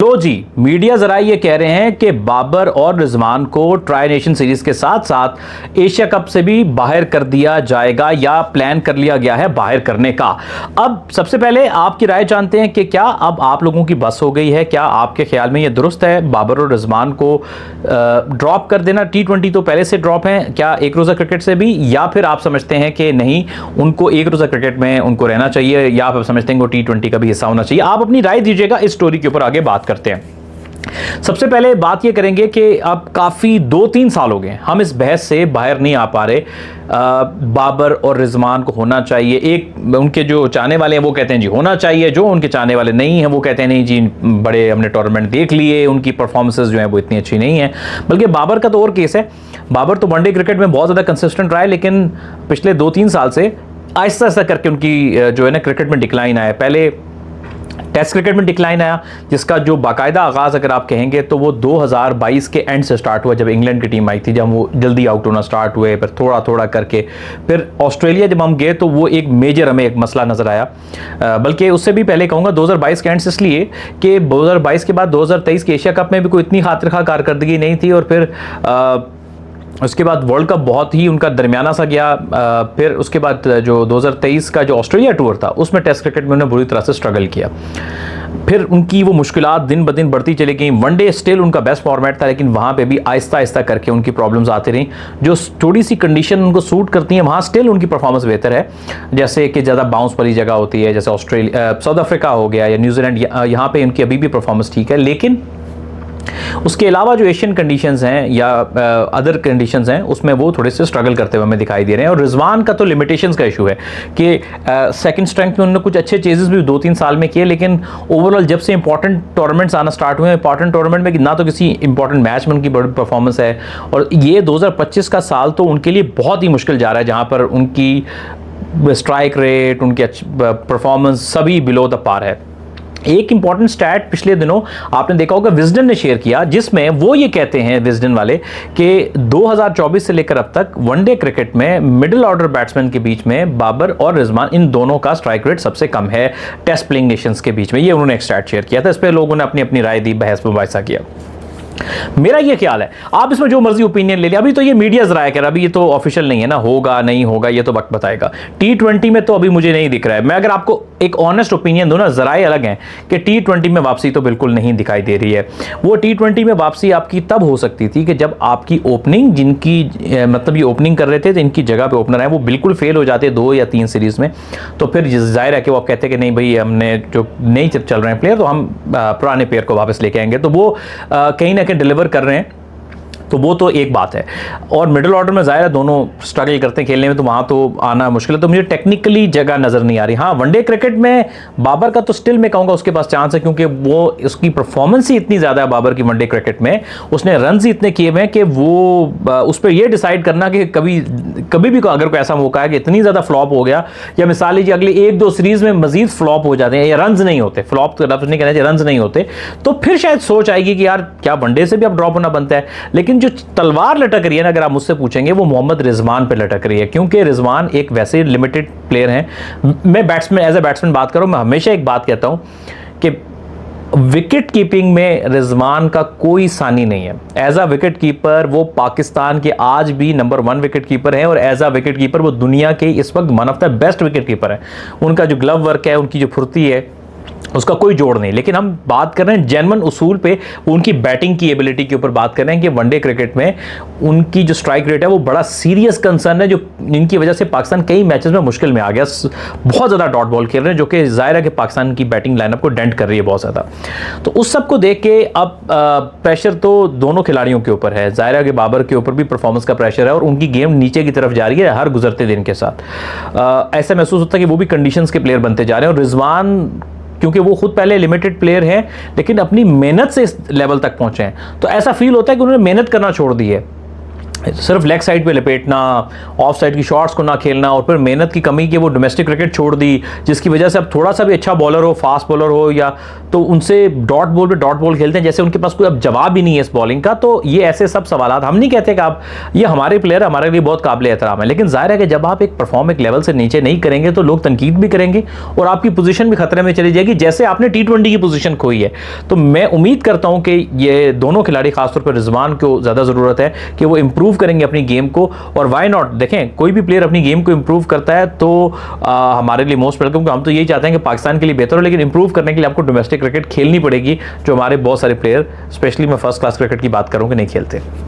लो जी, media जरा ये कह रहे हैं कि बाबर और रिजवान को ट्राई नेशन सीरीज के साथ साथ एशिया कप से भी बाहर कर दिया जाएगा या प्लान कर लिया गया है बाहर करने का। अब सबसे पहले आपकी राय जानते हैं कि क्या अब आप लोगों की बस हो गई है? क्या आपके ख्याल में ये दुरुस्त है बाबर और रिजवान को ड्रॉप कर देना? T20 तो पहले से ड्रॉप है, क्या एक रोज़ा क्रिकेट से भी, या फिर आप समझते हैं कि नहीं, उनको एक रोज़ा क्रिकेट में उनको रहना चाहिए, या आप समझते हैं कि T20 का भी हिस्सा होना चाहिए? आप अपनी राय दीजिएगा, इस स्टोरी के ऊपर आगे बात करते हैं। सबसे पहले बात यह करेंगे कि अब काफ़ी 2-3 साल हो गए हम इस बहस से बाहर नहीं आ पा रहे। बाबर और रिजवान को होना चाहिए, एक उनके जो चाहने वाले हैं वो कहते हैं जी होना चाहिए, जो उनके चाहने वाले नहीं हैं वो कहते हैं नहीं जी, बड़े हमने टूर्नामेंट देख लिए, उनकी परफॉर्मेंसेस जो है वो इतनी अच्छी नहीं है। बल्कि बाबर का तो और केस है, बाबर तो वनडे क्रिकेट में बहुत ज़्यादा कंसिस्टेंट रहा है, लेकिन पिछले 2-3 साल से आहिस्ता आहिस्ता करके उनकी जो है ना क्रिकेट में डिक्लाइन आया। पहले टेस्ट क्रिकेट में डिक्लाइन आया, जिसका जो बाकायदा आगाज़ अगर आप कहेंगे तो वो 2022 के एंड से स्टार्ट हुआ, जब इंग्लैंड की टीम आई थी, जब वो जल्दी आउट होना स्टार्ट हुए, फिर थोड़ा थोड़ा करके फिर ऑस्ट्रेलिया जब हम गए तो वो एक मेजर हमें एक मसला नज़र आया। बल्कि उससे भी पहले कहूँगा 2022 के एंड से, इसलिए कि 2022 के बाद 2023 के एशिया कप में भी कोई इतनी खातिर खा कारकर्दगी नहीं थी, और फिर उसके बाद वर्ल्ड कप बहुत ही उनका दरमियाना सा गया। फिर उसके बाद जो 2023 का जो ऑस्ट्रेलिया टूर था उसमें टेस्ट क्रिकेट में उन्होंने बुरी तरह से स्ट्रगल किया। फिर उनकी वो मुश्किलात दिन ब दिन बढ़ती चली गई। वनडे स्टिल उनका बेस्ट फॉर्मेट था, लेकिन वहाँ पे भी आहिस्ता आहिस्ता करके उनकी प्रॉब्लम्स आती रहीं। जो थोड़ी सी कंडीशन उनको सूट करती हैं वहाँ स्टिल उनकी परफॉर्मेंस बेहतर है, जैसे कि ज़्यादा बाउंस वाली जगह होती है, जैसे ऑस्ट्रेलिया, साउथ अफ्रीका हो गया या न्यूजीलैंड, यहाँ पे उनकी अभी भी परफॉर्मेंस ठीक है। लेकिन उसके अलावा जो एशियन कंडीशंस हैं या अदर कंडीशंस हैं उसमें वो थोड़े से स्ट्रगल करते हुए हमें दिखाई दे रहे हैं। और रिजवान का तो लिमिटेशंस का इशू है कि सेकंड स्ट्रेंथ में उन्होंने कुछ अच्छे चेजेस भी 2-3 साल में किए, लेकिन ओवरऑल जब से इंपॉर्टेंट टूर्नामेंट्स आना स्टार्ट हुए, इंपॉर्टेंट टूर्नामेंट में ना तो किसी इंपॉर्टेंट मैच में उनकी बड़ी परफॉर्मेंस है, और ये 2025 का साल तो उनके लिए बहुत ही मुश्किल जा रहा है, जहाँ पर उनकी स्ट्राइक रेट, उनकी परफॉर्मेंस सभी बिलो द पार है। एक इंपॉर्टेंट स्टैट पिछले दिनों आपने देखा होगा विजडन ने शेयर किया, जिसमें वो ये कहते हैं विजडन वाले कि 2024 से लेकर अब तक वनडे क्रिकेट में मिडिल ऑर्डर बैट्समैन के बीच में बाबर और रिजवान, इन दोनों का स्ट्राइक रेट सबसे कम है टेस्ट प्लेइंग नेशंस के बीच में। ये उन्होंने एक स्टैट शेयर किया था, इस पर लोगों ने अपनी अपनी राय दी, बहस मुबाहिसा किया। मेरा ये ख्याल है, आप इसमें जो मर्जी ओपिनियन ले लिया, अभी तो ये मीडिया जराया कर, अभी ये तो ऑफिशियल नहीं है ना, होगा नहीं होगा ये तो वक्त बताएगा। T20 में तो अभी मुझे नहीं दिख रहा है। मैं अगर आपको एक ऑनेस्ट ओपिनियन दूं ना, जराए अलग हैं कि T20 में वापसी तो बिल्कुल नहीं दिखाई दे रही है। वो T20 में वापसी आपकी तब हो सकती थी कि जब आपकी ओपनिंग, जिनकी मतलब ये ओपनिंग कर रहे थे तो इनकी जगह पे ओपनर है, वो बिल्कुल फेल हो जाते 2 या 3 सीरीज में, तो फिर जाहिर है कि वो आप कहते हैं कि नहीं भाई, हमने जो नहीं चल रहे हैं प्लेयर, तो हम पुराने प्लेयर को वापस लेके आएंगे, तो वो कहीं ना कहीं डिलीवर कर रहे हैं, तो वो तो एक बात है। और मिडिल ऑर्डर में ज़ाहिर है दोनों स्ट्रगल करते हैं खेलने में, तो वहाँ तो आना मुश्किल है। तो मुझे टेक्निकली जगह नज़र नहीं आ रही। हाँ, वनडे क्रिकेट में बाबर का तो स्टिल मैं कहूँगा उसके पास चांस है, क्योंकि वो उसकी परफॉर्मेंस ही इतनी ज़्यादा है बाबर की वनडे क्रिकेट में, उसने रन ही इतने किए हुए हैं कि वो उस पर यह डिसाइड करना कि कभी भी अगर कोई ऐसा मौका है कि इतनी ज़्यादा फ्लॉप हो गया, या मिसाल लीजिए अगली 1-2 सीरीज़ में मजीद फ्लॉप हो जाते हैं या रन नहीं होते, फ्लॉप तो लफ्ज़ नहीं कहना चाहिए, रन नहीं होते, तो फिर शायद सोच आएगी कि यार क्या वनडे से भी अब ड्रॉप होना बनता है। लेकिन जो तलवार लटक रही है ना, अगर आप मुझसे पूछेंगे, वो मोहम्मद रिजवान पे लटक रही है, क्योंकि रिजवान एक वैसे लिमिटेड प्लेयर हैं। मैं बैट्समैन, एज ए बैट्समैन बात करूं, मैं हमेशा एक बात कहता हूं कि विकेट कीपिंग में रिजवान का कोई सानी नहीं है। एज अ विकेट कीपर वो पाकिस्तान के आज भी नंबर 1 विकेट कीपर हैं, और एज अ विकेट कीपर वो दुनिया के इस वक्त one of the best wicket keeper है। उनका जो ग्लव वर्क है, उनकी जो फुर्ती है, उसका कोई जोड़ नहीं। लेकिन हम बात कर रहे हैं जेन्युइन उसूल पे, उनकी बैटिंग की एबिलिटी के ऊपर बात कर रहे हैं कि वनडे क्रिकेट में उनकी जो स्ट्राइक रेट है वो बड़ा सीरियस कंसर्न है, जो इनकी वजह से पाकिस्तान कई मैचेस में मुश्किल में आ गया। बहुत ज़्यादा डॉट बॉल खेल रहे हैं, जो कि जाहिर है कि पाकिस्तान की बैटिंग लाइनअप को डेंट कर रही है बहुत ज़्यादा। तो उस सब को देख के अब प्रेशर तो दोनों खिलाड़ियों के ऊपर है। जाहिर है कि बाबर के ऊपर भी परफॉर्मेंस का प्रेशर है, और उनकी गेम नीचे की तरफ जा रही है हर गुजरते दिन के साथ। ऐसा महसूस होता है कि वो भी कंडीशंस के प्लेयर बनते जा रहे हैं। और रिजवान, क्योंकि वो खुद पहले लिमिटेड प्लेयर हैं, लेकिन अपनी मेहनत से इस लेवल तक पहुंचे हैं, तो ऐसा फील होता है कि उन्होंने मेहनत करना छोड़ दी है। सिर्फ लेग साइड पे लपेटना, ऑफ साइड की शॉट्स को ना खेलना, और फिर मेहनत की कमी के वो डोमेस्टिक क्रिकेट छोड़ दी, जिसकी वजह से अब थोड़ा सा भी अच्छा बॉलर हो, फास्ट बॉलर हो, या तो उनसे डॉट बॉल पे डॉट बॉल खेलते हैं, जैसे उनके पास कोई अब जवाब ही नहीं है इस बॉलिंग का। तो ये ऐसे सब सवालात, हम नहीं कहते कि आप, ये हमारे प्लेयर हमारे लिए बहुत काबिल एहतराम है, लेकिन जाहिर है कि जब आप एक परफॉर्म एक लेवल से नीचे नहीं करेंगे तो लोग तनकीद भी करेंगे और आपकी पोजीशन भी खतरे में चली जाएगी, जैसे आपने T20 की पोजीशन खोई है। तो मैं उम्मीद करता हूं कि ये दोनों खिलाड़ी, खासतौर पर रिजवान को ज़्यादा ज़रूरत है कि वो इंप्रूव करेंगे अपनी गेम को, और वाई नॉट, देखें कोई भी प्लेयर अपनी गेम को इंप्रूव करता है तो हमारे लिए मोस्ट वेलकम, क्योंकि हम तो यही चाहते हैं कि पाकिस्तान के लिए बेहतर हो, लेकिन इंप्रूव करने के लिए आपको डोमेस्टिक क्रिकेट खेलनी पड़ेगी, जो हमारे बहुत सारे प्लेयर, स्पेशली मैं फर्स्ट क्लास क्रिकेट की बात करूं, कि नहीं खेलते।